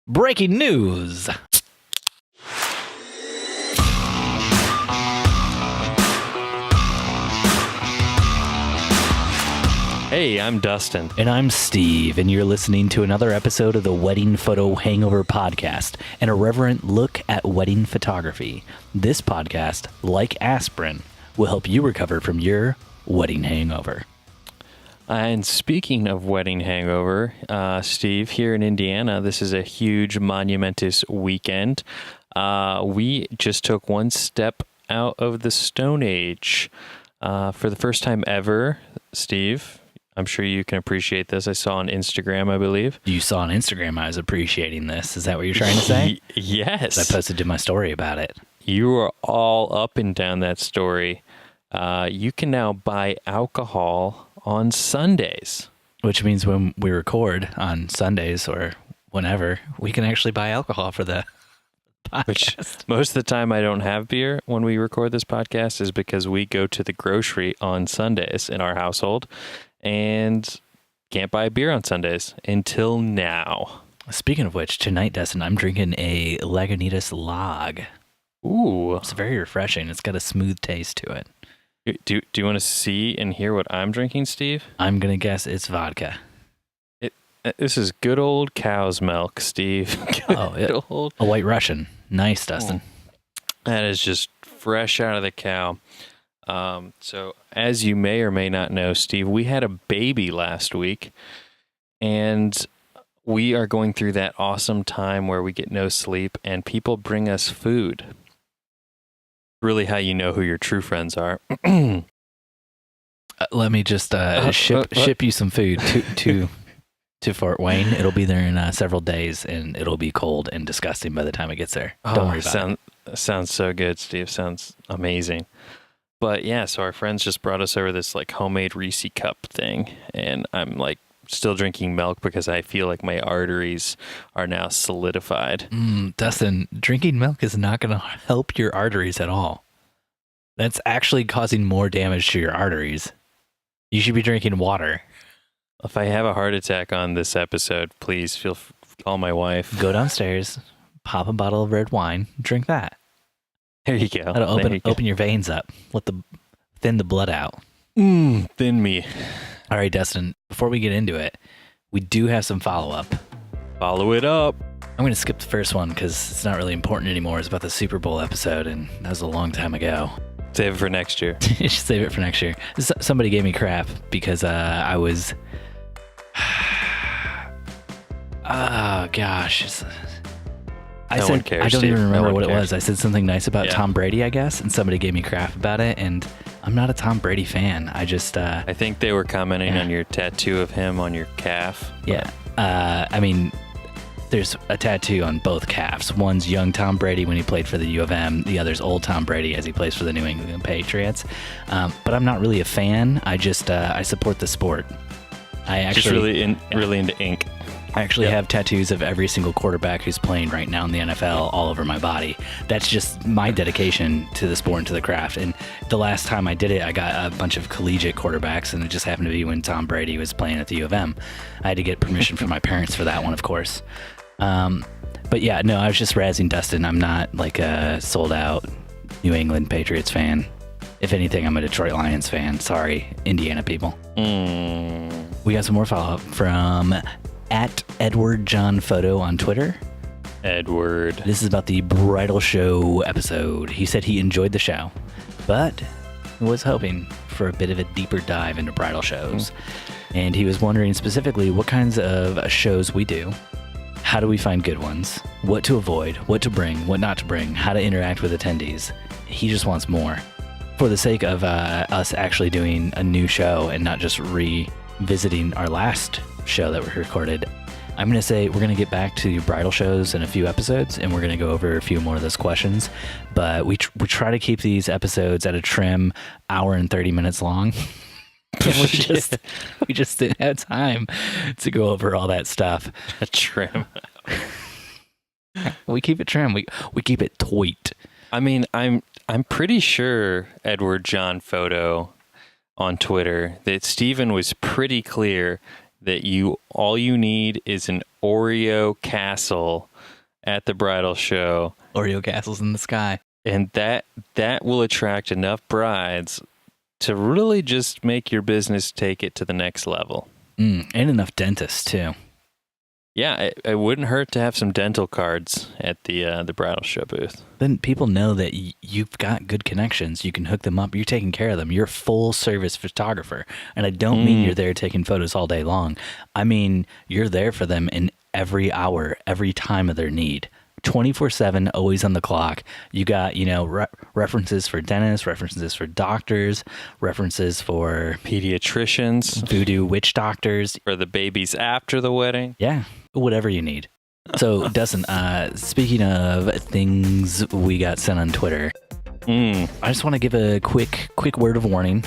Breaking news. Hey, I'm Dustin. And I'm Steve, and you're listening to another episode of the Wedding Photo Hangover podcast, an irreverent look at wedding photography. This podcast, like aspirin, will help you recover from your wedding hangover. And speaking of wedding hangover, Steve, here in Indiana, this is a huge, monumentous weekend. We just took one step out of the Stone Age. For the first time ever, Steve, I'm sure you can appreciate this. I saw on Instagram, I believe. You saw on Instagram I was appreciating this. Is that what you're trying to say? Yes. I posted to my story about it. You were all up and down that story. You can now buy alcohol on Sundays. Which means when we record on Sundays or whenever, we can actually buy alcohol for the podcast. Which most of the time I don't have beer when we record this podcast is because we go to the grocery on Sundays in our household and can't buy beer on Sundays until now. Speaking of which, tonight, Dustin, I'm drinking a Lagunitas Log. Ooh. It's very refreshing. It's got a smooth taste to it. Do you want to see and hear what I'm drinking, Steve? I'm going to guess it's vodka. This is good old cow's milk, Steve. A White Russian. Nice, Dustin. That is just fresh out of the cow. So as you may or may not know, Steve, we had a baby last week, and we are going through that awesome time where we get no sleep and people bring us food. Really how you know who your true friends are. Let me just ship you some food to Fort Wayne. It'll be there in several days, and it'll be cold and disgusting by the time it gets there. Don't worry about it. Sounds so good, Steve. Sounds amazing. But yeah, so our friends just brought us over this like homemade Reese cup thing, and I'm like still drinking milk because I feel like my arteries are now solidified. Dustin, drinking milk is not going to help your arteries at all. That's actually causing more damage to your arteries. You should be drinking water. If I have a heart attack on this episode, please call my wife. Go downstairs, pop a bottle of red wine, drink that. There you go. That'll open your veins up. Thin the blood out. Thin me. All right, Dustin, before we get into it, we do have some follow-up. Follow it up. I'm going to skip the first one because it's not really important anymore. It's about the Super Bowl episode, and that was a long time ago. Save it for next year. You should save it for next year. Somebody gave me crap because I was... Oh, gosh. I don't even remember what it was. I said something nice about Tom Brady, I guess, and somebody gave me crap about it, and I'm not a Tom Brady fan. I think they were commenting on your tattoo of him on your calf. Yeah. I mean, there's a tattoo on both calves. One's young Tom Brady when he played for the U of M. The other's old Tom Brady as he plays for the New England Patriots. But I'm not really a fan. I support the sport. I actually really into ink. I actually have tattoos of every single quarterback who's playing right now in the NFL all over my body. That's just my dedication to the sport and to the craft. And the last time I did it, I got a bunch of collegiate quarterbacks, and it just happened to be when Tom Brady was playing at the U of M. I had to get permission from my parents for that one, of course. But yeah, no, I was just razzing Dustin. I'm not like a sold-out New England Patriots fan. If anything, I'm a Detroit Lions fan. Sorry, Indiana people. We got some more follow-up from... at Edward John Photo on Twitter. Edward. This is about the bridal show episode. He said he enjoyed the show, but was hoping for a bit of a deeper dive into bridal shows. And he was wondering specifically what kinds of shows we do. How do we find good ones? What to avoid, what to bring, what not to bring, how to interact with attendees. He just wants more. For the sake of us actually doing a new show and not just revisiting our last show that we recorded, I'm going to say we're going to get back to bridal shows in a few episodes, and we're going to go over a few more of those questions. But we try to keep these episodes at a trim hour and 30 minutes long. we just didn't have time to go over all that stuff. A trim. We keep it trim. We keep it tight. I mean, I'm pretty sure Edward John Photo on Twitter that Steven was pretty clear that all you need is an Oreo castle at the bridal show. Oreo castles in the sky. And that will attract enough brides to really just make your business take it to the next level. And enough dentists, too. Yeah, it wouldn't hurt to have some dental cards at the bridal show booth. Then people know that you've got good connections. You can hook them up. You're taking care of them. You're a full-service photographer. And I don't mean you're there taking photos all day long. I mean, you're there for them in every hour, every time of their need. 24/7, always on the clock. You got, references for dentists, references for doctors, references for pediatricians, voodoo witch doctors, for the babies after the wedding. Yeah, whatever you need. So, Dustin, speaking of things we got sent on Twitter, I just want to give a quick word of warning.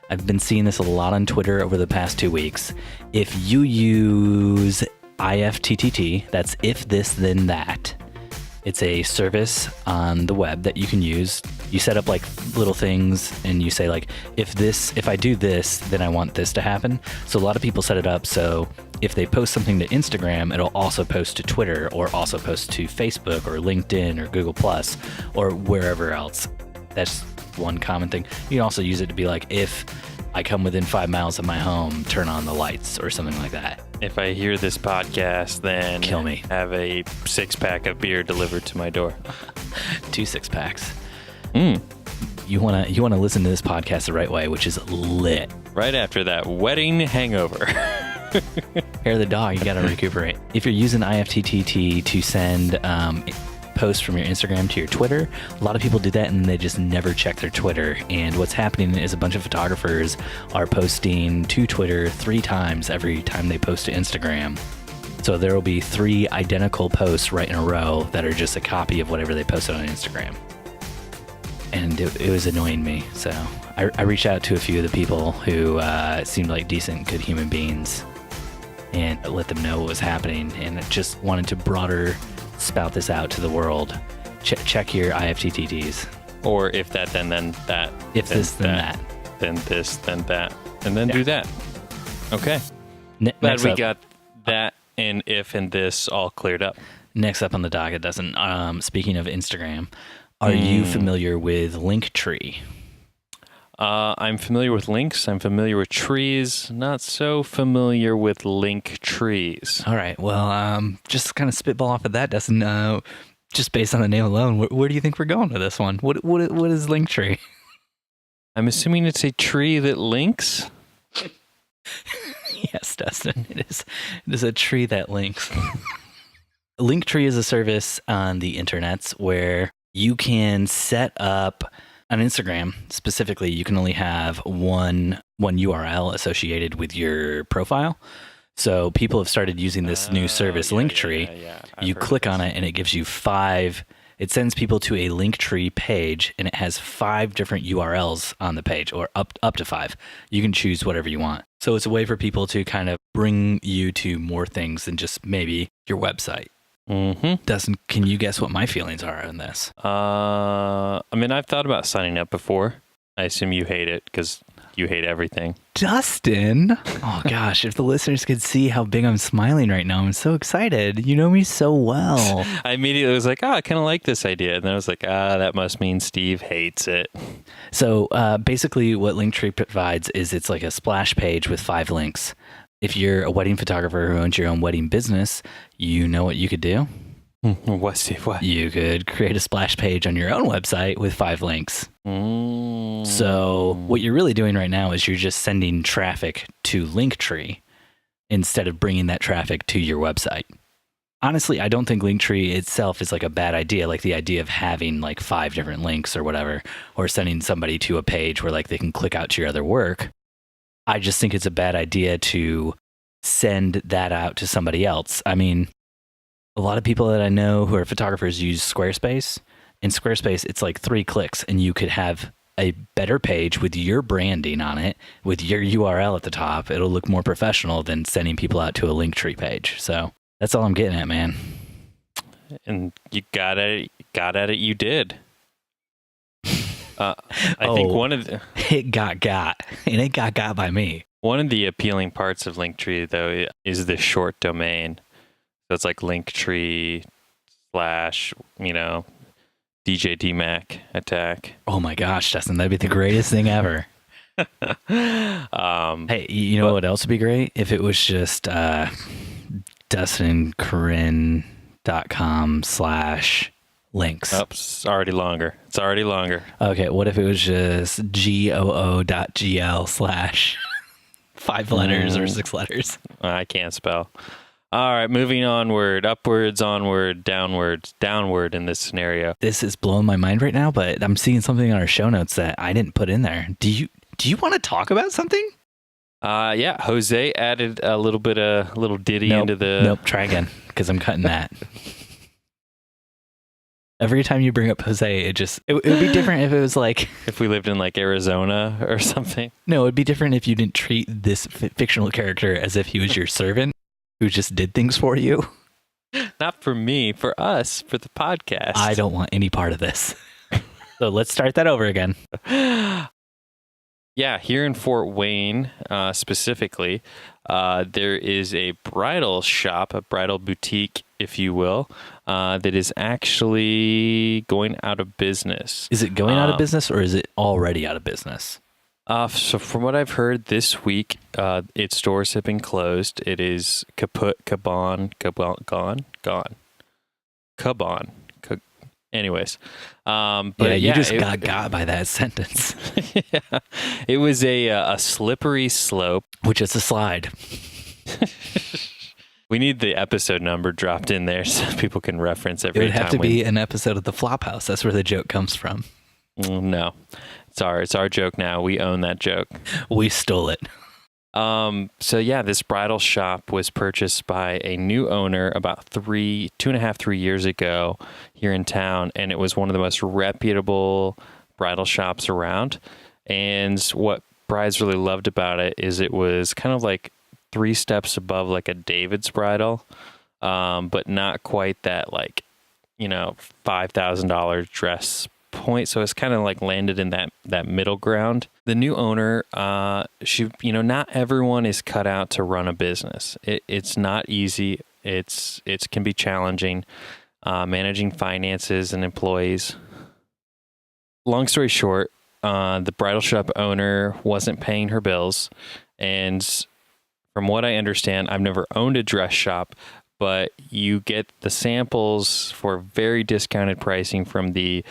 I've been seeing this a lot on Twitter over the past 2 weeks. If you use IFTTT, that's if this then that. It's a service on the web that you can use. You set up like little things and you say like, if I do this, then I want this to happen. So a lot of people set it up so if they post something to Instagram, it'll also post to Twitter or also post to Facebook or LinkedIn or Google Plus or wherever else. That's one common thing. You can also use it to be like, if I come within 5 miles of my home, turn on the lights or something like that. If I hear this podcast, then kill me. Have a 6-pack of beer delivered to my door. 2 6-packs. You wanna listen to this podcast the right way, which is lit. Right after that wedding hangover. Hair of the dog, you gotta recuperate. If you're using IFTTT to send posts from your Instagram to your Twitter, a lot of people do that and they just never check their Twitter. And what's happening is a bunch of photographers are posting to Twitter 3 times every time they post to Instagram. So there will be 3 identical posts right in a row that are just a copy of whatever they posted on Instagram. And it was annoying me. So I reached out to a few of the people who seemed like decent, good human beings and let them know what was happening. And I just wanted to broader spout this out to the world. Check your IFTTTs. Or if that, then that. If then this, then that. Then this, then that. And then do that. Okay. Glad we got that and if and this all cleared up. Next up on the docket, Dustin. Speaking of Instagram, are you familiar with Linktree? I'm familiar with links. I'm familiar with trees. Not so familiar with link trees. All right. Well, just kind of spitball off of that, Dustin. Just based on the name alone, where do you think we're going with this one? What is Linktree? I'm assuming it's a tree that links. Yes, Dustin. It is a tree that links. Linktree is a service on the internets where you can set up. On Instagram, specifically, you can only have one URL associated with your profile. So people have started using this new service, Linktree. You click on it, and it gives you 5. It sends people to a Linktree page, and it has 5 different URLs on the page, or up to 5. You can choose whatever you want. So it's a way for people to kind of bring you to more things than just maybe your website. Dustin, can you guess what my feelings are on this? I mean, I've thought about signing up before. I assume you hate it because you hate everything. Dustin! Oh gosh, if the listeners could see how big I'm smiling right now, I'm so excited. You know me so well. I immediately was like, I kind of like this idea. And then I was like, that must mean Steve hates it. So basically what Linktree provides is it's like a splash page with 5 links. If you're a wedding photographer who owns your own wedding business, you know what you could do? What, Steve? What? You could create a splash page on your own website with 5 links. So what you're really doing right now is you're just sending traffic to Linktree instead of bringing that traffic to your website. Honestly, I don't think Linktree itself is like a bad idea, like the idea of having like 5 different links or whatever, or sending somebody to a page where like they can click out to your other work. I just think it's a bad idea to send that out to somebody else. I mean, a lot of people that I know who are photographers use Squarespace. In Squarespace, it's like 3 clicks and you could have a better page with your branding on it, with your URL at the top. It'll look more professional than sending people out to a Linktree page. So that's all I'm getting at, man. And you got at it. You did. I think one of the... It got, and it got by me. One of the appealing parts of Linktree, though, is the short domain. So it's like Linktree / DJ DMAC attack. Oh my gosh, Dustin, that'd be the greatest thing ever. Hey, you know what else would be great? If it was just DustinCorinne.com/links. Oh, it's already longer. Okay, what if it was just GOO.GL/ 5 letters or 6 letters? I can't spell. All right, moving onward, upwards, onward, downward in this scenario. This is blowing my mind right now, but I'm seeing something on our show notes that I didn't put in there. Do you want to talk about something? Yeah, Jose added a little ditty into the... Nope, try again, because I'm cutting that. Every time you bring up Jose, it would be different if it was like... If we lived in like Arizona or something. No, it'd be different if you didn't treat this fictional character as if he was your servant who just did things for you. Not for me, for us, for the podcast. I don't want any part of this. So let's start that over again. Yeah, here in Fort Wayne, specifically, there is a bridal shop, a bridal boutique, if you will, that is actually going out of business. Is it going out of business, or is it already out of business? So from what I've heard this week, its doors have been closed. It is kaput, gone. Anyways, but you just got by that sentence. Yeah, it was a slippery slope, which is a slide. We need the episode number dropped in there so people can reference every time. It would have to be an episode of the Flophouse. That's where the joke comes from. No, it's our joke now. We own that joke. We stole it. So yeah, this bridal shop was purchased by a new owner about 2.5-3 years ago here in town, and it was one of the most reputable bridal shops around. And what brides really loved about it is it was kind of like 3 steps above like a David's bridal, but not quite that like, $5,000 dress point. So it's kind of like landed in that middle ground. The new owner, she, not everyone is cut out to run a business. It's not easy. It can be challenging, managing finances and employees. Long story short, the bridal shop owner wasn't paying her bills. And from what I understand, I've never owned a dress shop, but you get the samples for very discounted pricing from the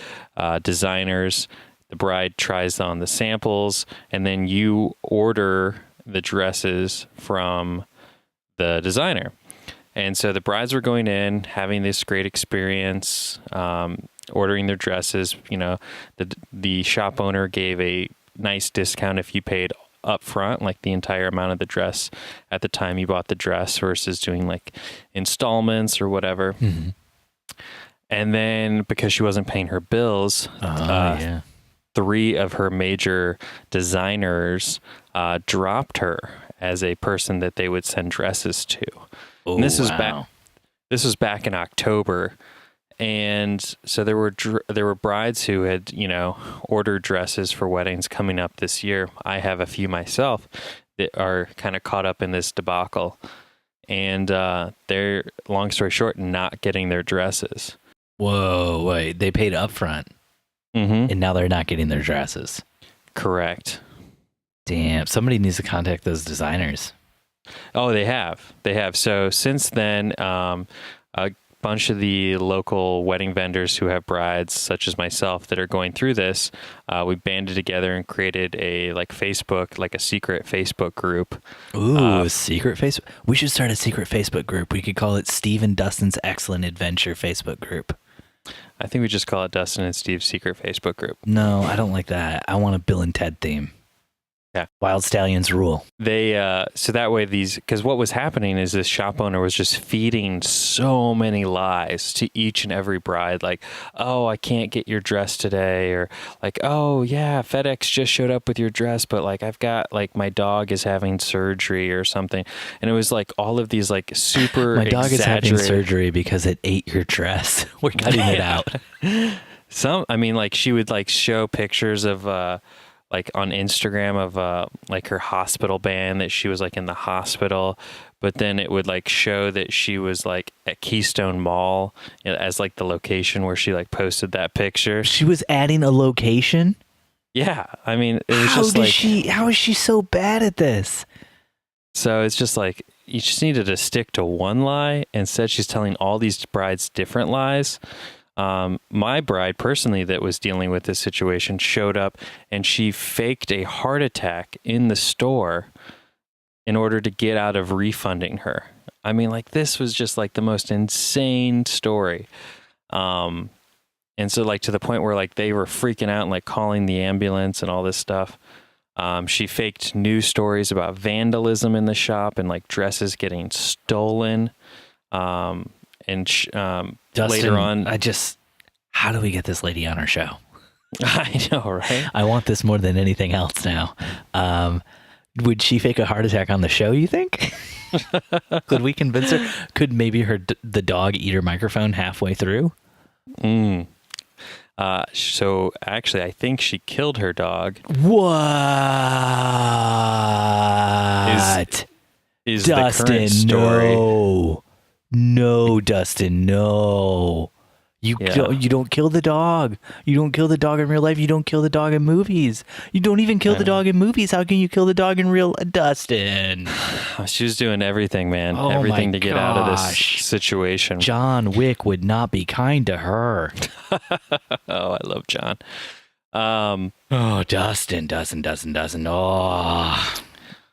designers. The bride tries on the samples, and then you order the dresses from the designer. And so the brides were going in, having this great experience, ordering their dresses. The shop owner gave a nice discount if you paid up front, like the entire amount of the dress at the time you bought the dress versus doing like installments or whatever. Mm-hmm. And then because she wasn't paying her bills, 3 of her major designers dropped her as a person that they would send dresses to. Oh, and this was back in October. And so there were brides who had, ordered dresses for weddings coming up this year. I have a few myself that are kind of caught up in this debacle. And they're, long story short, not getting their dresses. Whoa, wait, they paid up front. Mm-hmm. And now they're not getting their dresses. Correct. Damn, somebody needs to contact those designers. Oh, they have. So since then, a bunch of the local wedding vendors who have brides, such as myself, that are going through this, we banded together and created a secret Facebook group. Ooh, a secret Facebook. We should start a secret Facebook group. We could call it Steve and Dustin's Excellent Adventure Facebook group. I think we just call it Dustin and Steve's secret Facebook group. No, I don't like that. I want a Bill and Ted theme. Yeah. Wild Stallions rule. They, so that way because what was happening is this shop owner was just feeding so many lies to each and every bride. Like, oh, I can't get your dress today. Or like, oh yeah, FedEx just showed up with your dress, but like, I've got like, my dog is having surgery or something. And it was like all of these like super My dog is having surgery because it ate your dress. We're cutting it out. She would like show pictures of, like on Instagram of like her hospital band that she was like in the hospital, but then it would like show that she was like at Keystone Mall as like the location where she like posted that picture. She was adding a location? Yeah. I mean, it was just like, how is she so bad at this? so it's just like, you just needed to stick to one lie. Instead, she's telling all these brides different lies. My bride personally that was dealing with this situation showed up and she faked a heart attack in the store in order to get out of refunding her. I mean, like, this was just like the most insane story. And so like to the point where like they were freaking out and like calling the ambulance and all this stuff. She faked news stories about vandalism in the shop and like dresses getting stolen. Dustin, later on, how do we get this lady on our show? I know, right? I want this more than anything else now. Would she fake a heart attack on the show, you think? Could we convince her? Could maybe the dog eat her microphone halfway through? So actually, I think she killed her dog. What? Is Dustin, the current story? No, Dustin, no. You don't kill the dog. You don't kill the dog in real life. You don't kill the dog in movies. You don't even kill the dog in movies. How can you kill the dog in real Dustin? She was doing everything, man. Oh everything to get out of this gosh. situation. John Wick would not be kind to her. Oh, I love John. Oh, Dustin. Oh,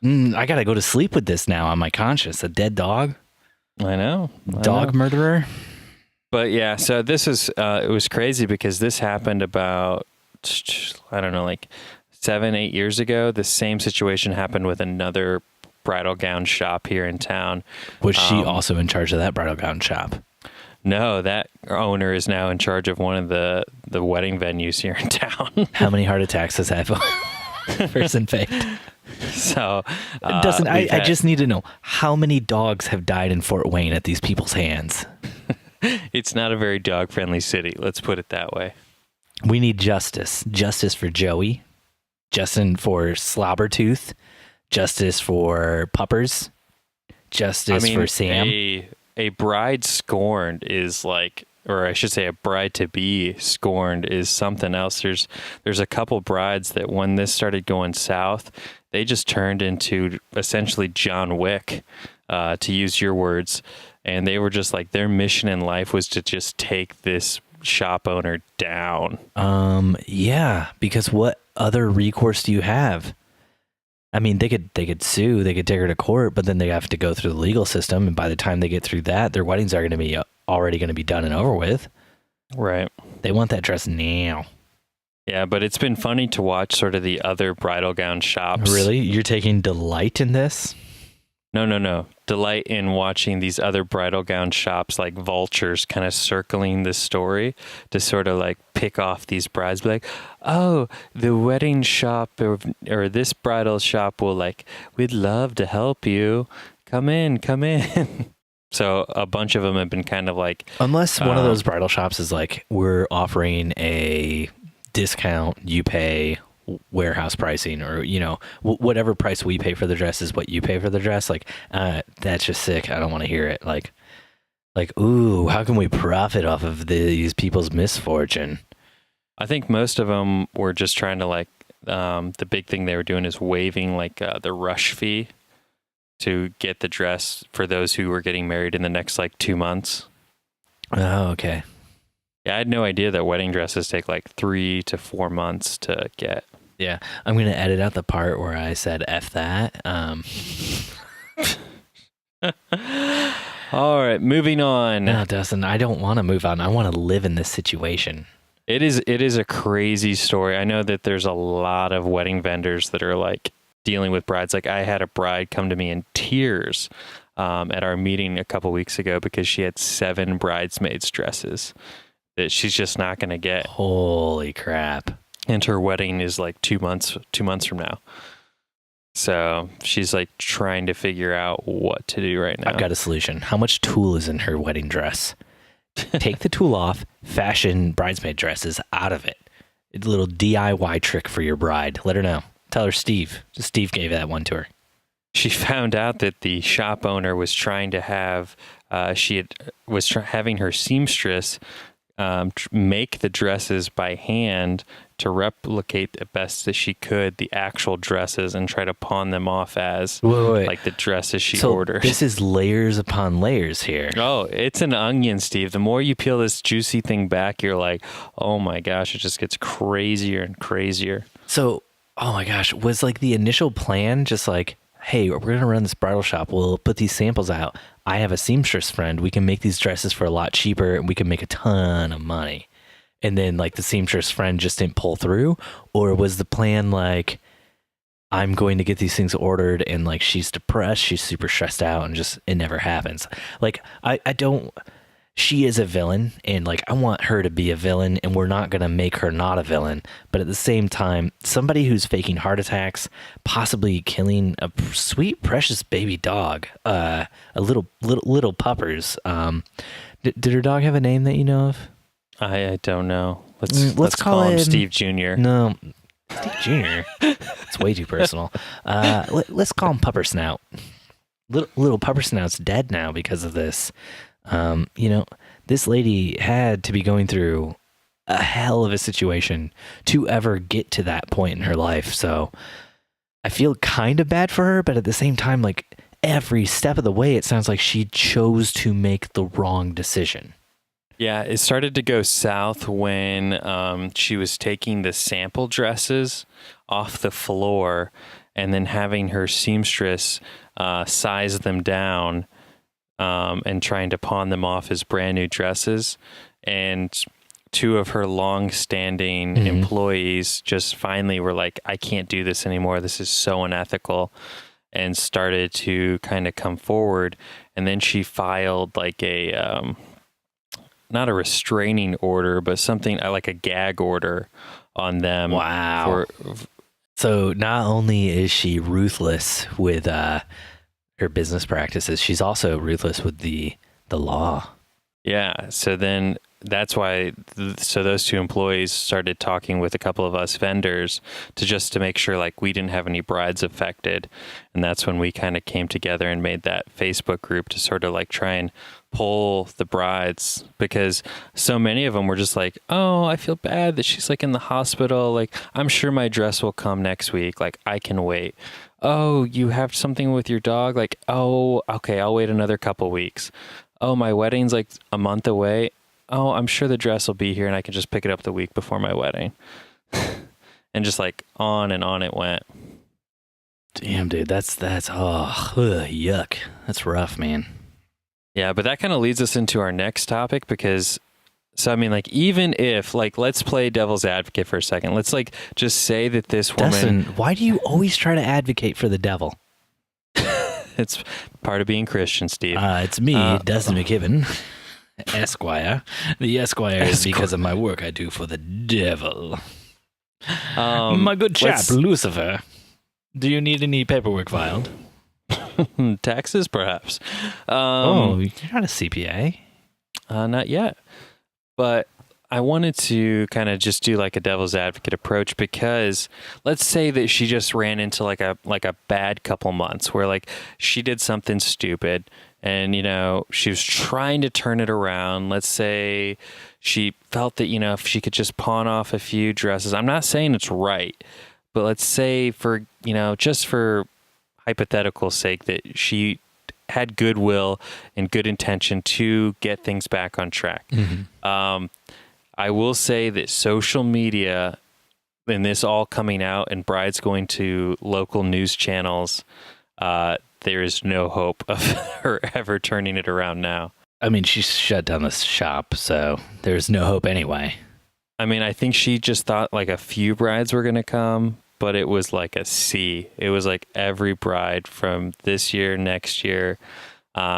I gotta go to sleep with this now on my conscience. A dead dog. I know. Dog murderer. But yeah, so this is, it was crazy because this happened about, I don't know, like 7-8 years ago. The same situation happened with another bridal gown shop here in town. Was she also in charge of that bridal gown shop? No, that owner is now in charge of one of the wedding venues here in town. How many heart attacks has that person faked? So, Dustin, I just need to know, how many dogs have died in Fort Wayne at these people's hands? It's not a very dog-friendly city. Let's put it that way. We need justice. Justice for Joey. Justice for Slobbertooth. Justice for Puppers. Justice for Sam. A bride scorned is like, or I should say a bride to be scorned is something else. There's a couple brides that when this started going south, they just turned into essentially John Wick, to use your words. And they were just like, their mission in life was to just take this shop owner down. Yeah, because what other recourse do you have? I mean, they could sue, they could take her to court, but then they have to go through the legal system. And by the time they get through that, their weddings are going to be already going to be done and over with. Right. They want that dress now. Yeah, but it's been funny to watch sort of the other bridal gown shops. Really? You're taking delight in this? No. Delight in watching these other bridal gown shops like vultures kind of circling the story to sort of like pick off these brides. Be like, oh, the wedding shop or this bridal shop will like, we'd love to help you. Come in. So a bunch of them have been kind of like... Unless one of those bridal shops is like, we're offering a discount, you pay warehouse pricing, or whatever price we pay for the dress is what you pay for the dress. Like that's just sick. I don't want to hear it. Like ooh, how can we profit off of these people's misfortune? I think most of them were just trying to like the big thing they were doing is waiving like the rush fee to get the dress for those who were getting married in the next like 2 months. Oh, okay. Yeah, I had no idea that wedding dresses take like 3 to 4 months to get. Yeah, I'm going to edit out the part where I said F that. All right, moving on. No, Dustin, I don't want to move on. I want to live in this situation. It is a crazy story. I know that there's a lot of wedding vendors that are like dealing with brides. Like I had a bride come to me in tears at our meeting a couple weeks ago because she had 7 bridesmaids dresses that she's just not going to get. Holy crap. And her wedding is like 2 months from now. So she's like trying to figure out what to do right now. I've got a solution. How much tulle is in her wedding dress? Take the tulle off, fashion bridesmaid dresses out of it. A little DIY trick for your bride. Let her know. Tell her Steve. Steve gave that one to her. She found out that the shop owner was trying to have, having her seamstress make the dresses by hand to replicate the best that she could the actual dresses and try to pawn them off as like the dresses she ordered. This is layers upon layers here. Oh, it's an onion, Steve. The more you peel this juicy thing back, you're like, oh my gosh, it just gets crazier and crazier. So, oh my gosh, was like the initial plan just like, hey, we're going to run this bridal shop. We'll put these samples out. I have a seamstress friend. We can make these dresses for a lot cheaper and we can make a ton of money. And then like the seamstress friend just didn't pull through? Or was the plan like, I'm going to get these things ordered and like she's depressed, she's super stressed out and just it never happens. Like I don't, she is a villain and like I want her to be a villain and we're not going to make her not a villain. But at the same time, somebody who's faking heart attacks, possibly killing a sweet, precious baby dog, a little puppers. Did her dog have a name that you know of? I don't know. Let's call him Steve Jr. No, Steve Jr. It's way too personal. Let's call him Pupper Snout. Little Pupper Snout's dead now because of this. This lady had to be going through a hell of a situation to ever get to that point in her life. So I feel kind of bad for her, but at the same time, like every step of the way, it sounds like she chose to make the wrong decision. Yeah, it started to go south when she was taking the sample dresses off the floor and then having her seamstress size them down and trying to pawn them off as brand new dresses. And two of her long-standing employees just finally were like, I can't do this anymore. This is so unethical, and started to kind of come forward. And then she filed like a... not a restraining order, but something like a gag order on them. Wow. So not only is she ruthless with her business practices, she's also ruthless with the law. Yeah. So then that's why, so those two employees started talking with a couple of us vendors to make sure like we didn't have any brides affected. And that's when we kind of came together and made that Facebook group to sort of like try and pull the brides, because so many of them were just like, oh, I feel bad that she's like in the hospital. Like, I'm sure my dress will come next week. Like, I can wait. Oh, you have something with your dog? Like, oh, okay, I'll wait another couple weeks. Oh, my wedding's like a month away. Oh, I'm sure the dress will be here and I can just pick it up the week before my wedding. And just like on and on it went. Damn, dude, that's yuck. That's rough, man. Yeah, but that kind of leads us into our next topic, because, so I mean, like, even if, like, let's play devil's advocate for a second. Let's, like, just say that this woman... Dustin, why do you always try to advocate for the devil? It's part of being Christian, Steve. It's me, Dustin McKibben, Esquire. The Esquire is because of my work I do for the devil. My good chap, Lucifer. Do you need any paperwork filed? Taxes, perhaps. You're not a CPA. Not yet. But I wanted to kind of just do like a devil's advocate approach, because let's say that she just ran into like a bad couple months where like she did something stupid and, you know, she was trying to turn it around. Let's say she felt that, you know, if she could just pawn off a few dresses. I'm not saying it's right, but let's say for, you know, just for hypothetical sake, that she had goodwill and good intention to get things back on track. Mm-hmm. I will say that social media, and this all coming out and brides going to local news channels, there is no hope of her ever turning it around now. I mean, she shut down the shop, so there's no hope anyway. I mean, I think she just thought like a few brides were going to come, but it was like a sea. It was like every bride from this year, next year.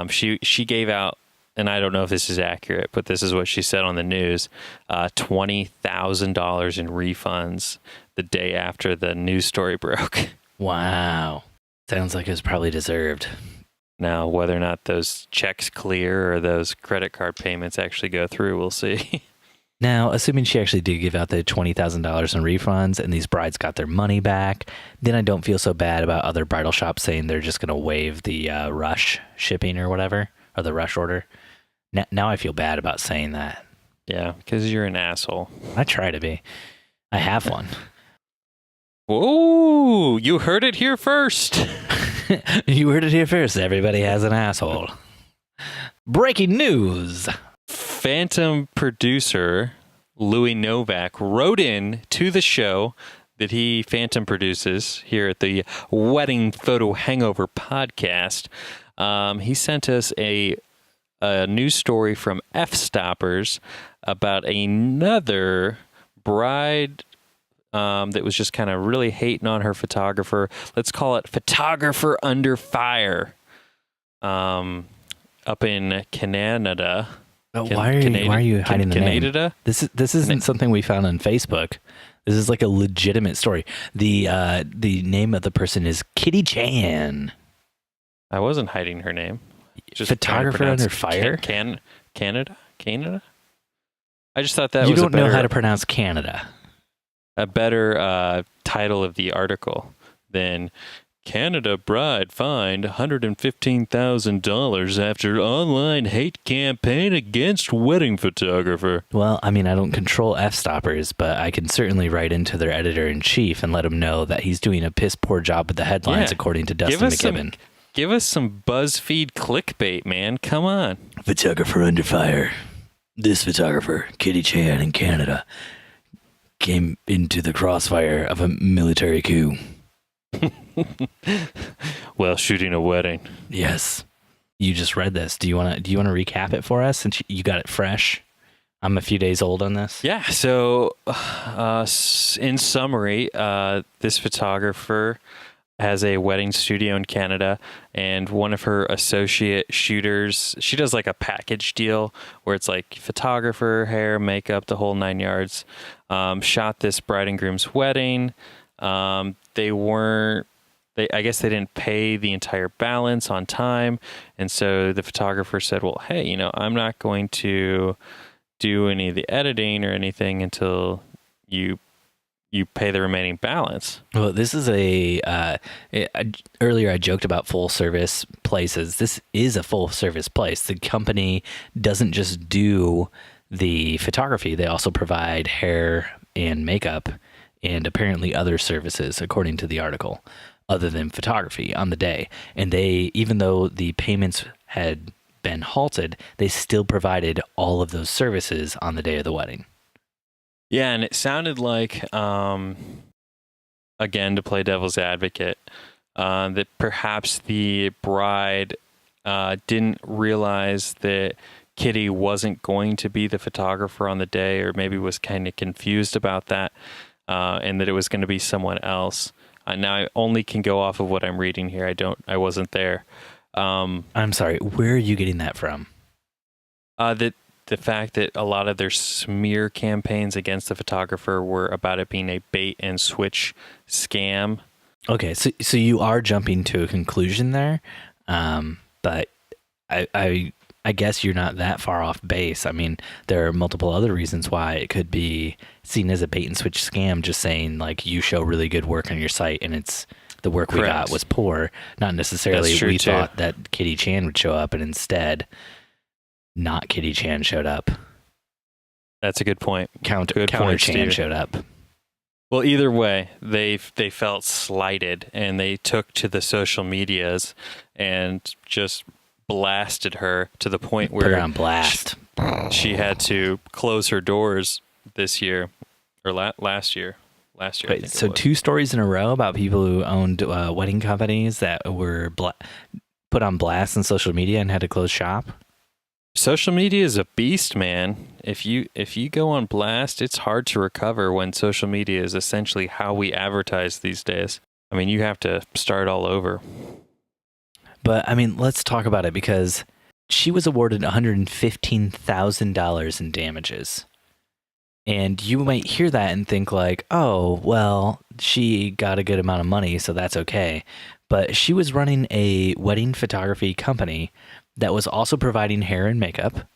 She gave out, and I don't know if this is accurate, but this is what she said on the news, $20,000 in refunds the day after the news story broke. Wow. Sounds like it was probably deserved. Now, whether or not those checks clear or those credit card payments actually go through, we'll see. Now, assuming she actually did give out the $20,000 in refunds and these brides got their money back, then I don't feel so bad about other bridal shops saying they're just going to waive the rush shipping or whatever, or the rush order. Now I feel bad about saying that. Yeah, because you're an asshole. I try to be. I have one. Whoa, you heard it here first. You heard it here first. Everybody has an asshole. Breaking news. Phantom producer Louis Novak wrote in to the show that he phantom produces here at the Wedding Photo Hangover podcast. He sent us a news story from F-Stoppers about another bride that was just kind of really hating on her photographer. Let's call it photographer under fire. Up in Canada. Why are you hiding the name? Canada? This isn't something we found on Facebook. This is like a legitimate story. The name of the person is Kitty Chan. I wasn't hiding her name. Just photographer under fire. Canada. I just thought that you was don't know how to pronounce Canada. A better title of the article than Canada bride fined $115,000 after online hate campaign against wedding photographer. Well, I mean, I don't control F-Stoppers, but I can certainly write into their editor-in-chief and let him know that he's doing a piss-poor job with the headlines, according to Dustin McKibben. Give us some BuzzFeed clickbait, man. Come on. Photographer under fire. This photographer, Kitty Chan in Canada, came into the crossfire of a military coup. Well, shooting a wedding. Yes. You just read this. Do you want to recap it for us since you got it fresh? I'm a few days old on this. Yeah. So, in summary, this photographer has a wedding studio in Canada, and one of her associate shooters, she does like a package deal where it's like photographer, hair, makeup, the whole 9 yards, shot this bride and groom's wedding. I guess they didn't pay the entire balance on time. And so the photographer said, well, hey, I'm not going to do any of the editing or anything until you pay the remaining balance. Well, this is earlier I joked about full service places. This is a full service place. The company doesn't just do the photography. They also provide hair and makeup and apparently other services, according to the article, other than photography on the day. And they, even though the payments had been halted, they still provided all of those services on the day of the wedding. Yeah, and it sounded like, again, to play devil's advocate, that perhaps the bride didn't realize that Kitty wasn't going to be the photographer on the day, or maybe was kind of confused about that, and that it was going to be someone else. Now I only can go off of what I'm reading here. I wasn't there. I'm sorry. Where are you getting that from? The fact that a lot of their smear campaigns against the photographer were about it being a bait and switch scam. Okay, so you are jumping to a conclusion there, but I guess you're not that far off base. I mean, there are multiple other reasons why it could be seen as a bait and switch scam, just saying like you show really good work on your site and it's the work we got was poor. Not necessarily we thought that Kitty Chan would show up and instead not Kitty Chan showed up. That's a good point. Counter Chan showed up. Well, either way, they felt slighted and they took to the social medias and just blasted her to the point where put her on blast. She had to close her doors this year or last year. Wait, so 2 stories in a row about people who owned wedding companies that were put on blast on social media and had to close shop. Social media is a beast, man. If you go on blast, it's hard to recover when social media is essentially how we advertise these days. I mean, you have to start all over. But I mean, let's talk about it because she was awarded $115,000 in damages. And you might hear that and think like, oh, well, she got a good amount of money, so that's okay. But she was running a wedding photography company that was also providing hair and makeup,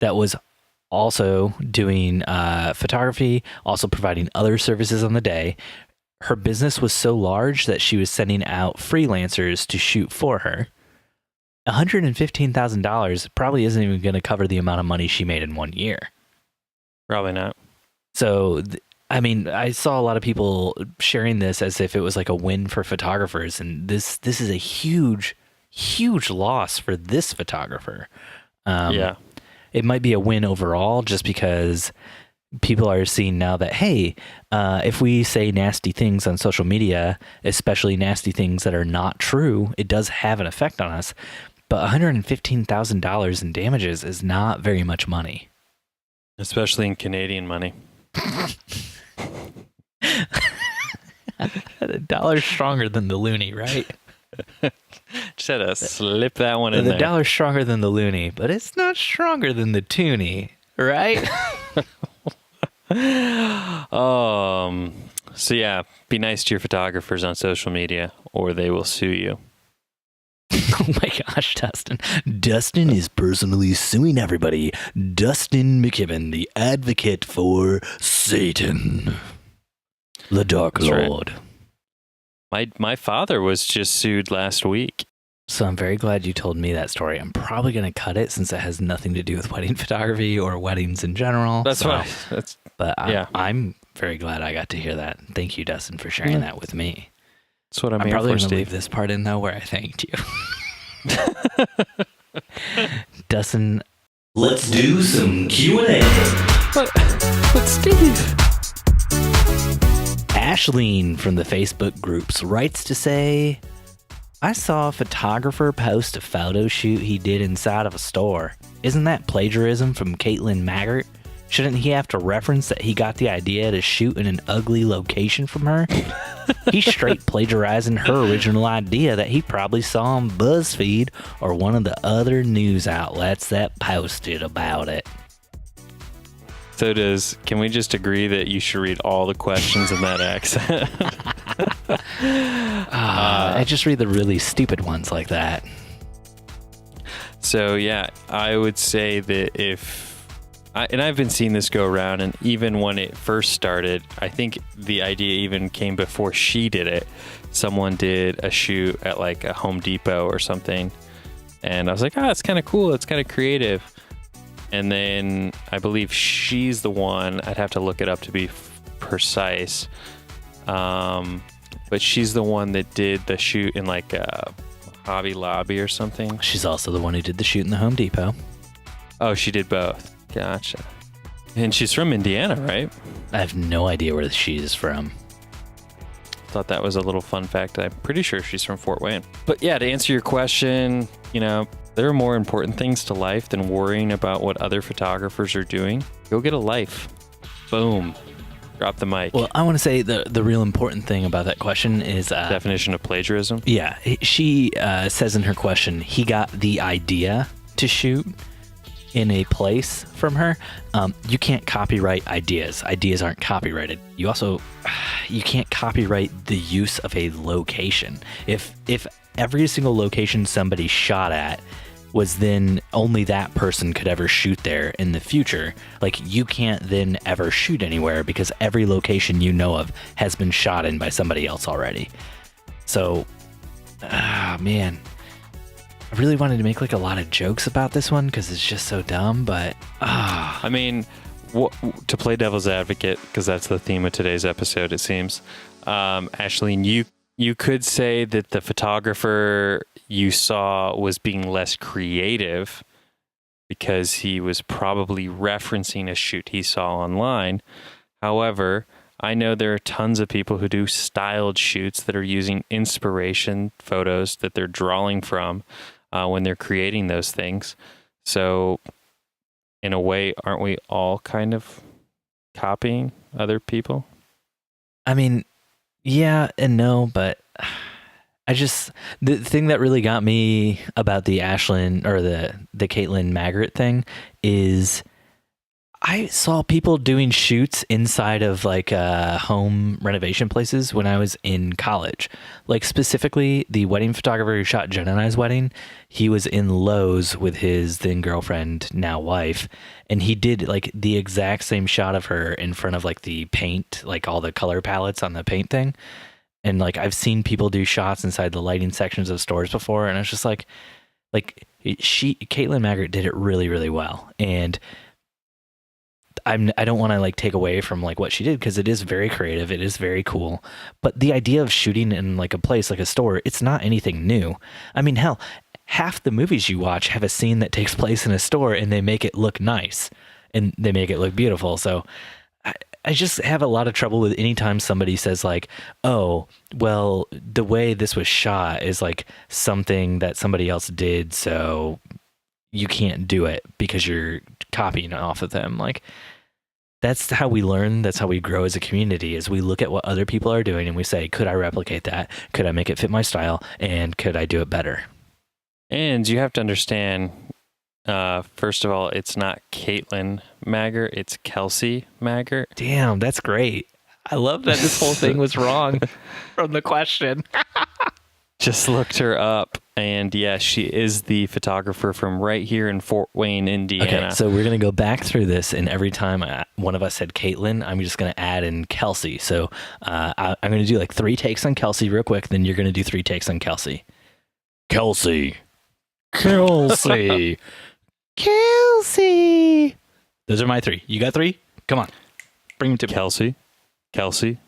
that was also doing photography, also providing other services on the day. Her business was so large that she was sending out freelancers to shoot for her. $115,000 probably isn't even going to cover the amount of money she made in 1 year. Probably not. So, I mean, I saw a lot of people sharing this as if it was like a win for photographers, and this is a huge loss for this photographer. Yeah. It might be a win overall just because people are seeing now that, hey, if we say nasty things on social media, especially nasty things that are not true, it does have an effect on us. But $115,000 in damages is not very much money. Especially in Canadian money. A dollar stronger than the loonie, right? Just had to slip that one in The there. dollar's stronger than the loonie, but it's not stronger than the toonie, right? So yeah, be nice to your photographers on social media or they will sue you. Oh my gosh, Dustin. Dustin is personally suing everybody. Dustin McKibben, the advocate for Satan, the Dark That's right. Lord. My father was just sued last week. So I'm very glad you told me that story. I'm probably going to cut it since it has nothing to do with wedding photography or weddings in general. That's why. Yeah. I'm very glad I got to hear that. Thank you, Dustin, for sharing that with me. That's what I'm I'm here probably for, going to leave Steve. this part in, though, where I thanked you. Dustin, let's do some Q&A. But Steve. Ashleen from the Facebook groups writes to say, I saw a photographer post a photo shoot he did inside of a store. Isn't that plagiarism from Katelyn Maggart? Shouldn't he have to reference that he got the idea to shoot in an ugly location from her? He's straight plagiarizing her original idea that he probably saw on BuzzFeed or one of the other news outlets that posted about it. So can we just agree that you should read all the questions in that accent? I just read the really stupid ones like that. So yeah, I would say that and I've been seeing this go around, and even when it first started, I think the idea even came before she did it. Someone did a shoot at like a Home Depot or something, and I was like, it's kind of cool, it's kind of creative. And then I believe she's the one, I'd have to look it up to be precise, but she's the one that did the shoot in like a Hobby Lobby or something. She's also the one who did the shoot in the Home Depot. Oh, she did both. Gotcha. And she's from Indiana, right? I have no idea where she is from. Thought that was a little fun fact. I'm pretty sure she's from Fort Wayne. But yeah, to answer your question, there are more important things to life than worrying about what other photographers are doing. Go get a life. Boom. Drop the mic. Well, I want to say the real important thing about that question is... definition of plagiarism? Yeah. She says in her question, he got the idea to shoot in a place from her. You can't copyright ideas. Ideas aren't copyrighted. You can't copyright the use of a location. If every single location somebody shot at was then only that person could ever shoot there in the future, like you can't then ever shoot anywhere because every location you know of has been shot in by somebody else already. So, man, I really wanted to make like a lot of jokes about this one because it's just so dumb, but I mean, to play devil's advocate, because that's the theme of today's episode, it seems. Ashleen, you could say that the photographer you saw was being less creative because he was probably referencing a shoot he saw online. However, I know there are tons of people who do styled shoots that are using inspiration photos that they're drawing from when they're creating those things. So in a way, aren't we all kind of copying other people? I mean, yeah and no, but the thing that really got me about the Ashleen or the Katelyn Maggart thing is I saw people doing shoots inside of like home renovation places when I was in college. Like specifically the wedding photographer who shot Jen and I's wedding, he was in Lowe's with his then girlfriend, now wife, and he did like the exact same shot of her in front of like the paint, like all the color palettes on the paint thing. And like I've seen people do shots inside the lighting sections of stores before, and it's just like Katelyn Maggart did it really, really well. And I don't want to like take away from like what she did, because it is very creative, it is very cool. But the idea of shooting in like a place like a store, it's not anything new. I mean, hell, half the movies you watch have a scene that takes place in a store, and they make it look nice and they make it look beautiful. So I just have a lot of trouble with any time somebody says like, oh, well, the way this was shot is like something that somebody else did, so you can't do it because you're copying off of them. Like, that's how we learn. That's how we grow as a community, is we look at what other people are doing and we say, could I replicate that? Could I make it fit my style? And could I do it better? And you have to understand, first of all, it's not Katelyn Maggart, it's Kelsey Maggart. Damn, that's great. I love that this whole thing was wrong from the question. Just looked her up, and yeah, she is the photographer from right here in Fort Wayne, Indiana. Okay, so we're going to go back through this, and every time one of us said Katelyn, I'm just going to add in Kelsey. So I'm going to do like 3 takes on Kelsey real quick, then you're going to do 3 takes on Kelsey. Kelsey. Kelsey. Kelsey. Those are my 3. You got 3? Come on. Bring them to me. Kelsey. Kelsey.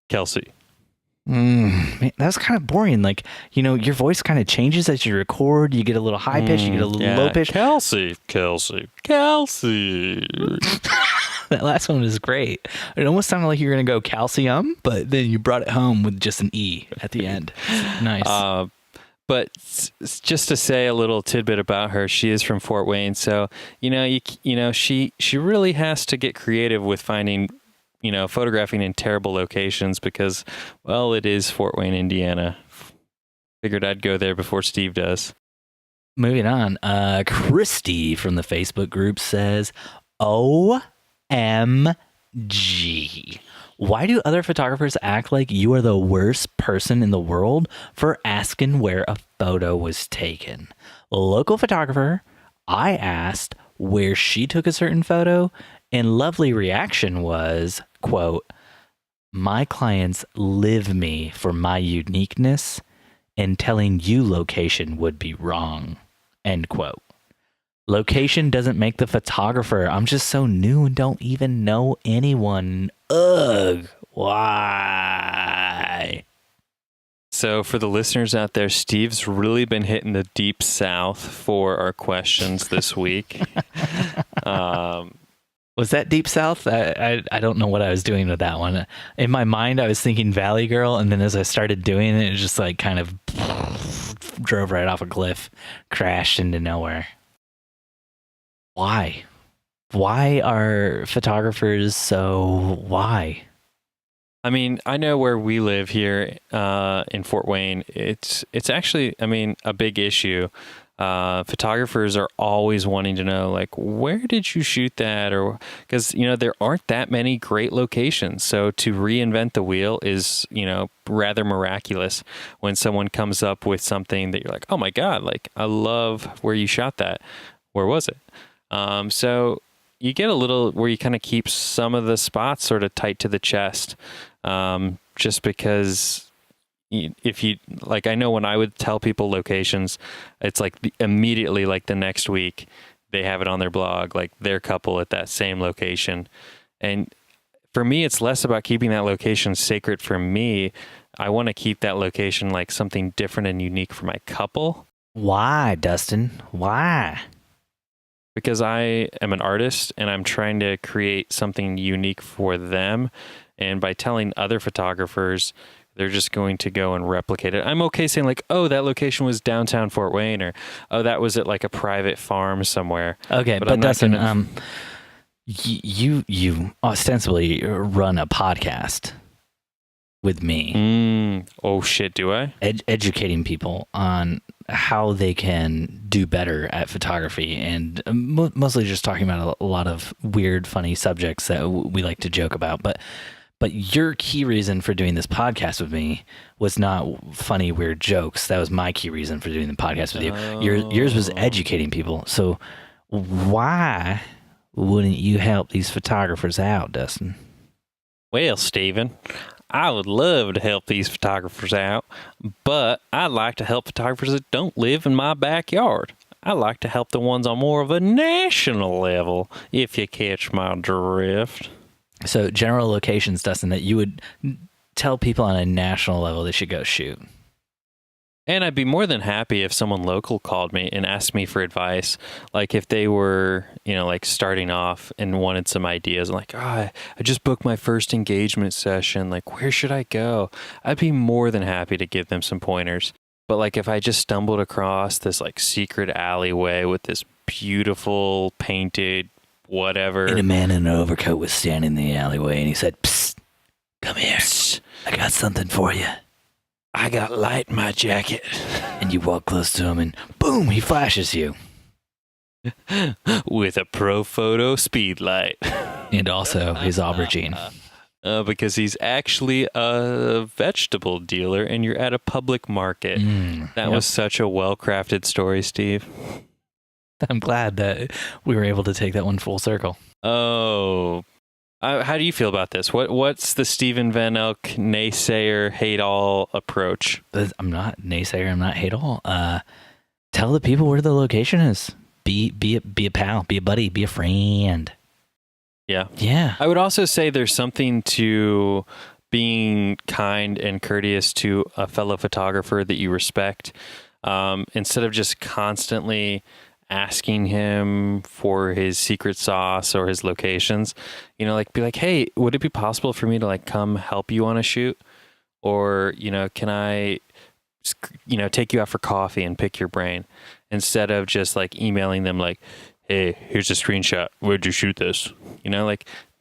Kelsey. Man, that's kind of boring. Like, you know, your voice kind of changes as you record. You get a little high pitch, you get a little low pitch. Kelsey. Kelsey. Kelsey. That last one was great. It almost sounded like you were going to go calcium, but then you brought it home with just an E at the end. Nice. But just to say a little tidbit about her, she is from Fort Wayne. So, she really has to get creative with finding, photographing in terrible locations because, well, it is Fort Wayne, Indiana. Figured I'd go there before Steve does. Moving on. Christy from the Facebook group says, OMG. Why do other photographers act like you are the worst person in the world for asking where a photo was taken? Local photographer, I asked where she took a certain photo, and lovely reaction was, quote, my clients live me for my uniqueness, and telling you location would be wrong, end quote. Location doesn't make the photographer. I'm just so new and don't even know anyone. Ugh. Why? So for the listeners out there, Steve's really been hitting the deep south for our questions this week. Was that deep south? I don't know what I was doing with that one. In my mind, I was thinking Valley Girl, and then as I started doing it, it just like kind of drove right off a cliff, crashed into nowhere. Why? Why are photographers so why? I mean, I know where we live here in Fort Wayne. It's actually, a big issue. Photographers are always wanting to know, like, where did you shoot that? Or because, there aren't that many great locations. So to reinvent the wheel is, rather miraculous when someone comes up with something that you're like, oh my God, like, I love where you shot that. Where was it? So you get a little where you kind of keep some of the spots sort of tight to the chest, just because if you like, I know when I would tell people locations, it's like immediately like the next week they have it on their blog, like their couple at that same location. And for me, it's less about keeping that location sacred for me. I want to keep that location like something different and unique for my couple. Why, Dustin? Why? Because I am an artist and I'm trying to create something unique for them. And by telling other photographers, they're just going to go and replicate it. I'm okay saying like, oh, that location was downtown Fort Wayne, or, oh, that was at like a private farm somewhere. Okay, but Dustin, you ostensibly run a podcast. with me. Oh shit, do I? Educating people on how they can do better at photography, and mostly just talking about a lot of weird, funny subjects that we like to joke about. But your key reason for doing this podcast with me was not funny, weird jokes. That was my key reason for doing the podcast with you. Yours was educating people. So why wouldn't you help these photographers out, Dustin? Well, Steven, I would love to help these photographers out, but I'd like to help photographers that don't live in my backyard. I like to help the ones on more of a national level, if you catch my drift. So general locations, Dustin, that you would tell people on a national level they should go shoot. And I'd be more than happy if someone local called me and asked me for advice. Like if they were, like starting off and wanted some ideas, like, I just booked my first engagement session. Like, where should I go? I'd be more than happy to give them some pointers. But like if I just stumbled across this like secret alleyway with this beautiful painted whatever. And a man in an overcoat was standing in the alleyway and he said, "Psst, come here. Psst, I got something for you. I got light in my jacket." And you walk close to him and boom, he flashes you. With a Profoto speed light. And also his aubergine. Because he's actually a vegetable dealer and you're at a public market. That was such a well-crafted story, Steve. I'm glad that we were able to take that one full circle. Oh, how do you feel about this? What's the Steven Van Elk naysayer hate all approach? I'm not naysayer. I'm not hate all. Tell the people where the location is. Be a pal. Be a buddy. Be a friend. Yeah. I would also say there's something to being kind and courteous to a fellow photographer that you respect, instead of just constantly asking him for his secret sauce or his locations. Be like, hey, would it be possible for me to like come help you on a shoot? Or, can I, take you out for coffee and pick your brain, instead of just like emailing them like, hey, here's a screenshot. Where'd you shoot this?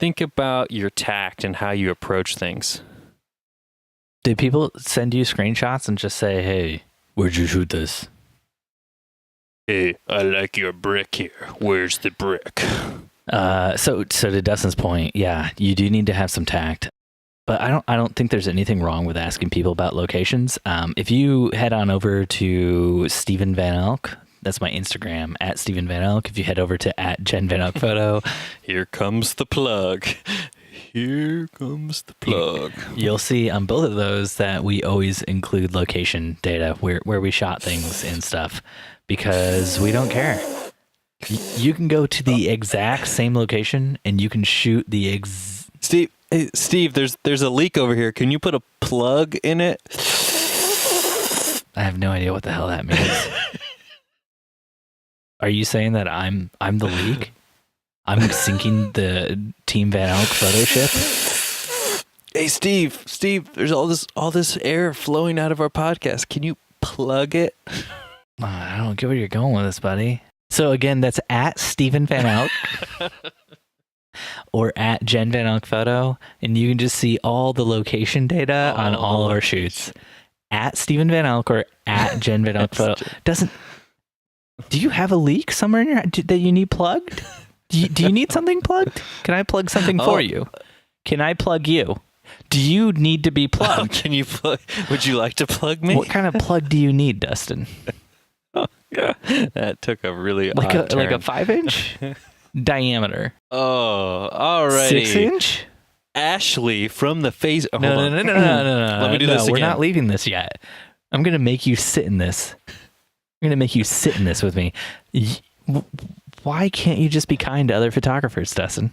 Think about your tact and how you approach things. Do people send you screenshots and just say, hey, where'd you shoot this? Hey, I like your brick here. Where's the brick? So to Dustin's point, yeah, you do need to have some tact. But I don't think there's anything wrong with asking people about locations. If you head on over to Steven Van Elk, that's my Instagram, at Steven Van Elk. If you head over to at Jen Van Elk Photo. Here comes the plug. Here comes the plug. You'll see on both of those that we always include location data where we shot things and stuff, because we don't care. You can go to the exact same location and you can shoot the Steve, there's a leak over here. Can you put a plug in it? I have no idea what the hell that means. Are you saying that I'm the leak? I'm sinking the Team Van Elk photo ship? Hey, Steve, there's all this air flowing out of our podcast. Can you plug it? I don't get where you're going with this, buddy. So again, that's at Steven Van Elk or at Jen Van Elk Photo, and you can just see all the location data on all of our shoots. At Steven Van Elk or at Jen Van Elk Photo. Do you have a leak somewhere in your that you need plugged? Do you need something plugged? Can I plug something for you? Can I plug you? Do you need to be plugged? Can you plug? Would you like to plug me? What kind of plug do you need, Dustin? That took a really like odd turn. Like a 5-inch diameter. Oh, alrighty. 6-inch? Ashley from the face. Oh, no. Let me do this again. We're not leaving this yet. I'm gonna make you sit in this. I'm gonna make you sit in this with me. Why can't you just be kind to other photographers, Dustin?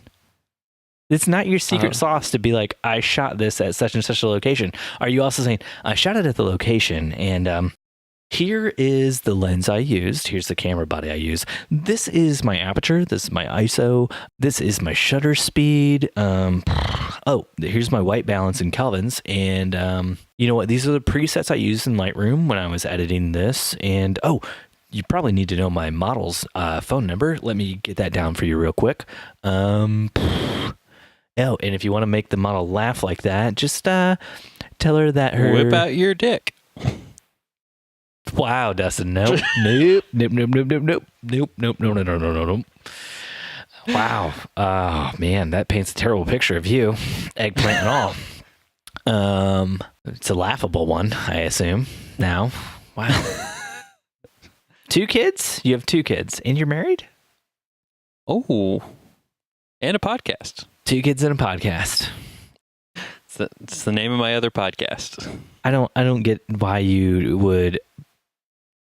It's not your secret sauce to be like, I shot this at such and such a location. Are you also saying, I shot it at the location and here is the lens I used. Here's the camera body I use. This is my aperture. This is my ISO. This is my shutter speed. Here's my white balance in kelvins. And you know what? These are the presets I used in Lightroom when I was editing this. And you probably need to know my model's phone number. Let me get that down for you real quick. Oh, and if you want to make the model laugh like that, just tell her that her... Whip out your dick. Wow, Dustin, nope. Nope. Wow. Oh, man, that paints a terrible picture of you. Eggplant and all. It's a laughable one, I assume, now. Wow. 2 kids? You have 2 kids. And you're married? Oh. And a podcast. 2 kids and a podcast. It's the name of my other podcast. I don't get why you would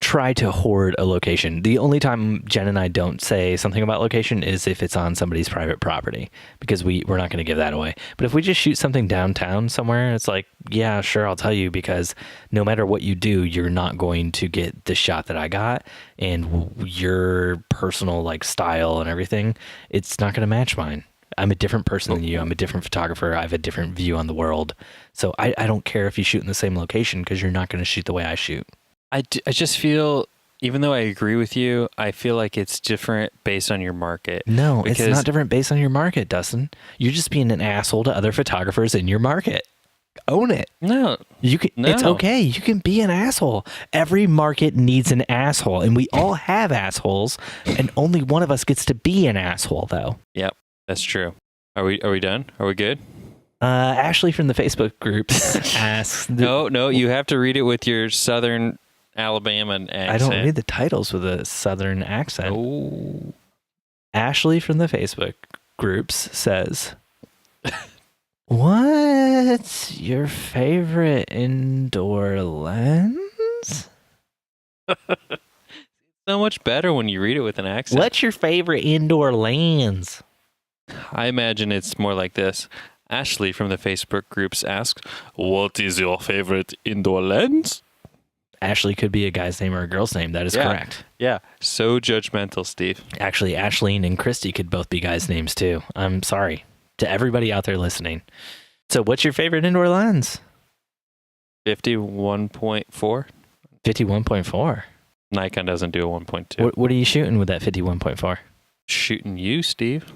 try to hoard a location. The only time Jen and I don't say something about location is if it's on somebody's private property, because we're not going to give that away. But if we just shoot something downtown somewhere, it's like, yeah, sure, I'll tell you, because no matter what you do, you're not going to get the shot that I got, and your personal like style and everything, it's not going to match mine. I'm a different person than you. I'm a different photographer. I have a different view on the world. So I don't care if you shoot in the same location, because you're not going to shoot the way I shoot. I just feel, even though I agree with you, I feel like it's different based on your market. No, it's not different based on your market, Dustin. You're just being an asshole to other photographers in your market. Own it. No. You can. No. It's okay. You can be an asshole. Every market needs an asshole, and we all have assholes, and only one of us gets to be an asshole, though. Yep, that's true. Are we done? Are we good? Ashley from the Facebook groups asks... No, you have to read it with your Southern Alabama accent. I don't read the titles with a Southern accent. Oh. Ashley from the Facebook groups says, what's your favorite indoor lens? So much better when you read it with an accent. What's your favorite indoor lens? I imagine it's more like this. Ashley from the Facebook groups asks, what is your favorite indoor lens? Ashley could be a guy's name or a girl's name. That is correct. Yeah. So judgmental, Steve. Actually, Ashleen and Christy could both be guys' names too. I'm sorry to everybody out there listening. So what's your favorite indoor lens? 51.4. 51.4. Nikon doesn't do a 1.2. What are you shooting with that 51.4? Shooting you, Steve.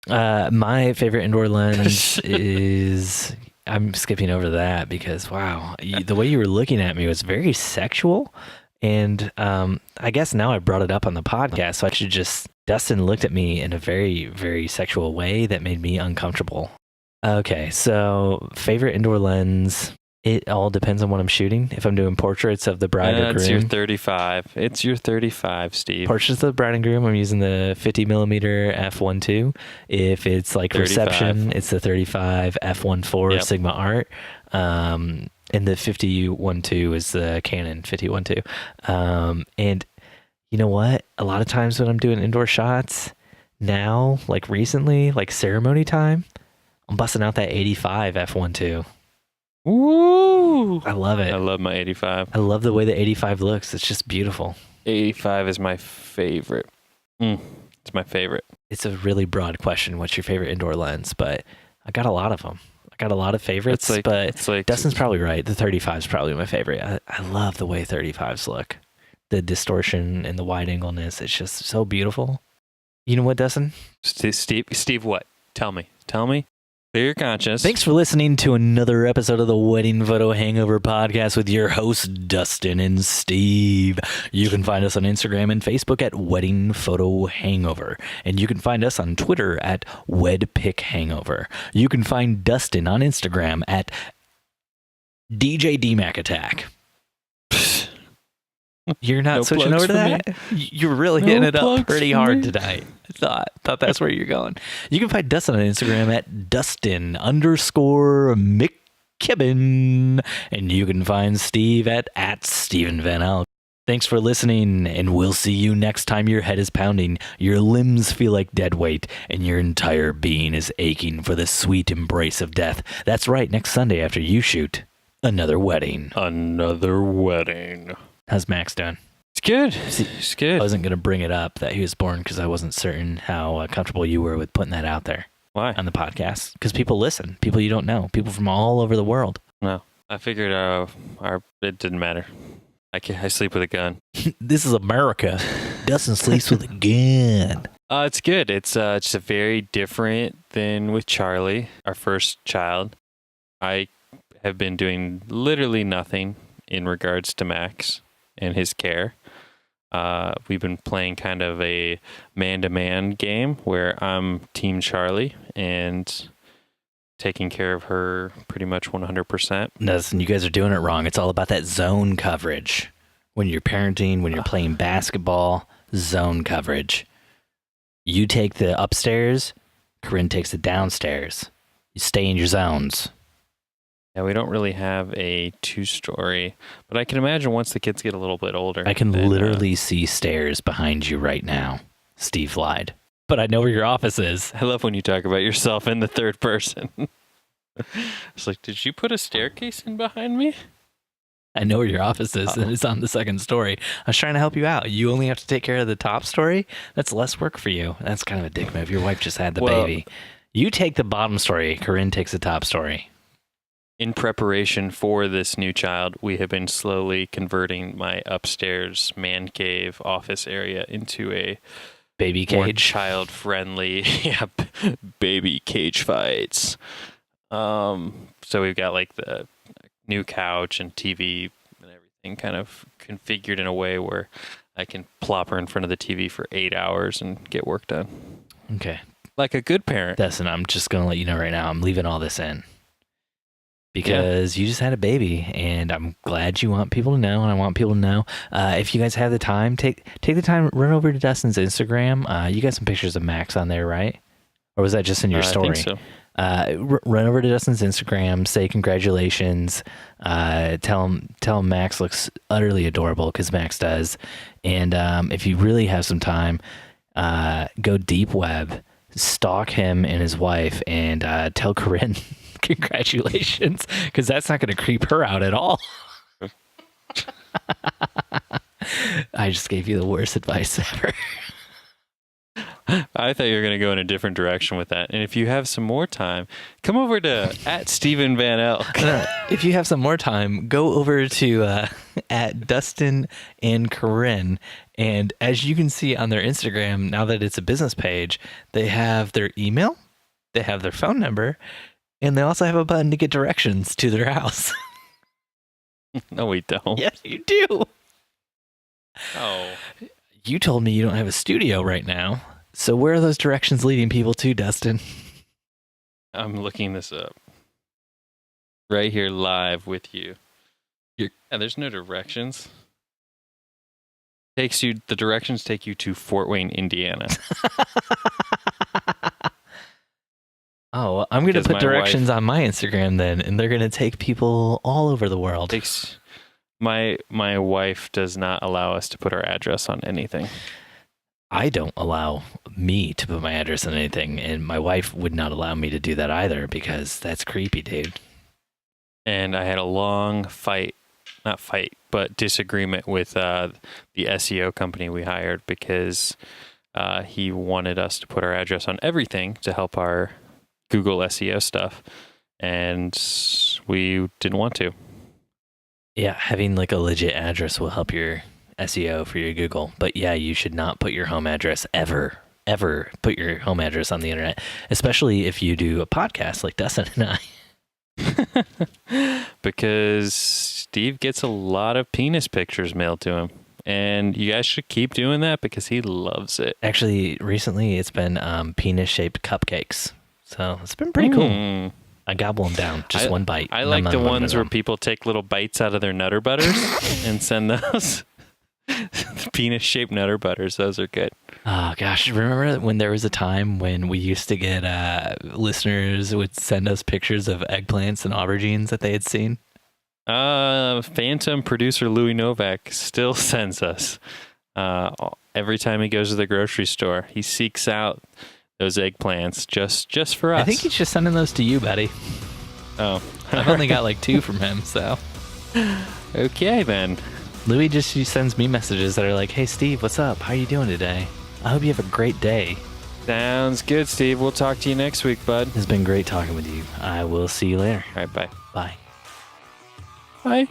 My favorite indoor lens is... I'm skipping over that because, wow, the way you were looking at me was very sexual. And I guess now I brought it up on the podcast, so I should just... Dustin looked at me in a very, very sexual way that made me uncomfortable. Okay, so favorite indoor lens... It all depends on what I'm shooting. If I'm doing portraits of the bride or groom. It's your 35. It's your 35, Steve. Portraits of the bride and groom, I'm using the 50 millimeter f1.2. If it's like 35. Reception, it's the 35 f1.4 Sigma Art. And the 50-1.2 is the Canon 50-1.2. And you know what? A lot of times when I'm doing indoor shots now, like recently, like ceremony time, I'm busting out that 85 f1.2. Woo! I love it. I love my 85. I love the way the 85 looks. It's just beautiful. 85 is my favorite. It's my favorite. It's a really broad question. What's your favorite indoor lens? But I got a lot of them. I got a lot of favorites, but Dustin's probably right. The 35 is probably my favorite. I love the way 35s look. The distortion and the wide angleness. It's just so beautiful. You know what, Dustin? Steve, what? Tell me. Clear your conscience. Thanks for listening to another episode of the Wedding Photo Hangover podcast with your hosts, Dustin and Steve. You can find us on Instagram and Facebook at Wedding Photo Hangover. And you can find us on Twitter at WedPicHangover. You can find Dustin on Instagram at DJ DMac Attack. You're not switching over to that? You're really hitting it up pretty hard tonight. I thought that's where you're going. You can find Dustin on Instagram at Dustin_McKibben. And you can find Steve at Steven Van Elk. Thanks for listening, and we'll see you next time your head is pounding, your limbs feel like dead weight, and your entire being is aching for the sweet embrace of death. That's right, next Sunday after you shoot another wedding. How's Max doing? It's good. It's good. I wasn't going to bring it up that he was born because I wasn't certain how comfortable you were with putting that out there. Why? On the podcast. Because people listen. People you don't know. People from all over the world. No. I figured it didn't matter. I sleep with a gun. This is America. Dustin sleeps with a gun. It's good. It's just a very different than with Charlie, our first child. I have been doing literally nothing in regards to Max and his care. We've been playing kind of a man-to-man game where I'm Team Charlie and taking care of her pretty much 100%. Listen, you guys are doing it wrong. It's all about that zone coverage. When you're parenting, when you're playing basketball, zone coverage. You take the upstairs, Corinne takes the downstairs. You stay in your zones. Yeah, we don't really have a 2-story, but I can imagine once the kids get a little bit older. I can literally see stairs behind you right now. Steve lied. But I know where your office is. I love when you talk about yourself in the third person. It's like, did you put a staircase in behind me? I know where your office is, and it's on the second story. I was trying to help you out. You only have to take care of the top story? That's less work for you. That's kind of a dick move. Your wife just had the baby. You take the bottom story. Corinne takes the top story. In preparation for this new child, we have been slowly converting my upstairs man cave office area into a baby cage, child-friendly baby cage fights. So we've got like the new couch and TV and everything kind of configured in a way where I can plop her in front of the TV for 8 hours and get work done. Okay. Like a good parent. Dustin, I'm just going to let you know right now, I'm leaving all this in. Because you just had a baby, and I'm glad you want people to know, and I want people to know. If you guys have the time, take the time, run over to Dustin's Instagram. You got some pictures of Max on there, right? Or was that just in your story? I think so. Run over to Dustin's Instagram, say congratulations, tell him Max looks utterly adorable, because Max does. And if you really have some time, go deep web, stalk him and his wife, and tell Corinne congratulations, because that's not going to creep her out at all. I just gave you the worst advice ever. I thought you were going to go in a different direction with that. And if you have some more time, come over to @StephenVanElk. If you have some more time, go over to @Dustin and Corinne. And as you can see on their Instagram, now that it's a business page, they have their email, they have their phone number, and they also have a button to get directions to their house. No, we don't. Yes, you do. Oh. You told me you don't have a studio right now. So where are those directions leading people to, Dustin? I'm looking this up. Right here live with you. Yeah, there's no directions. The directions take you to Fort Wayne, Indiana. Oh, well, I'm going to put directions on my Instagram then, and they're going to take people all over the world. My wife does not allow us to put our address on anything. I don't allow me to put my address on anything, and my wife would not allow me to do that either, because that's creepy, dude. And I had a long disagreement with the SEO company we hired, because he wanted us to put our address on everything to help our Google SEO stuff, and we didn't want to. Yeah, having like a legit address will help your SEO for your Google. But yeah, you should not put your home address ever put your home address on the internet, especially if you do a podcast like Dustin and I. Because Steve gets a lot of penis pictures mailed to him. And you guys should keep doing that because he loves it. Actually, recently it's been penis-shaped cupcakes. So it's been pretty cool. I gobble them down, just one bite. I like the ones where people take little bites out of their Nutter Butters and send those. The penis-shaped Nutter Butters, those are good. Oh, gosh. Remember when there was a time when we used to get listeners would send us pictures of eggplants and aubergines that they had seen? Phantom producer Louis Novak still sends us. Every time he goes to the grocery store, he seeks out those eggplants just for us. I think he's just sending those to you, buddy. Oh. I've only got like 2 from him, so. Okay, then. Louis he sends me messages that are like, hey, Steve, what's up? How are you doing today? I hope you have a great day. Sounds good, Steve. We'll talk to you next week, bud. It's been great talking with you. I will see you later. All right, bye. Bye. Bye.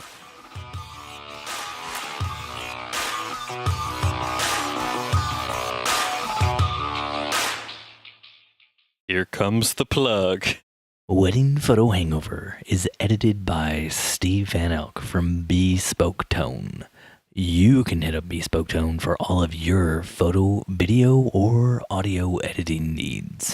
Here comes the plug. Wedding Photo Hangover is edited by Steve Van Elk from Bespoke Tone. You can hit up Bespoke Tone for all of your photo, video, or audio editing needs.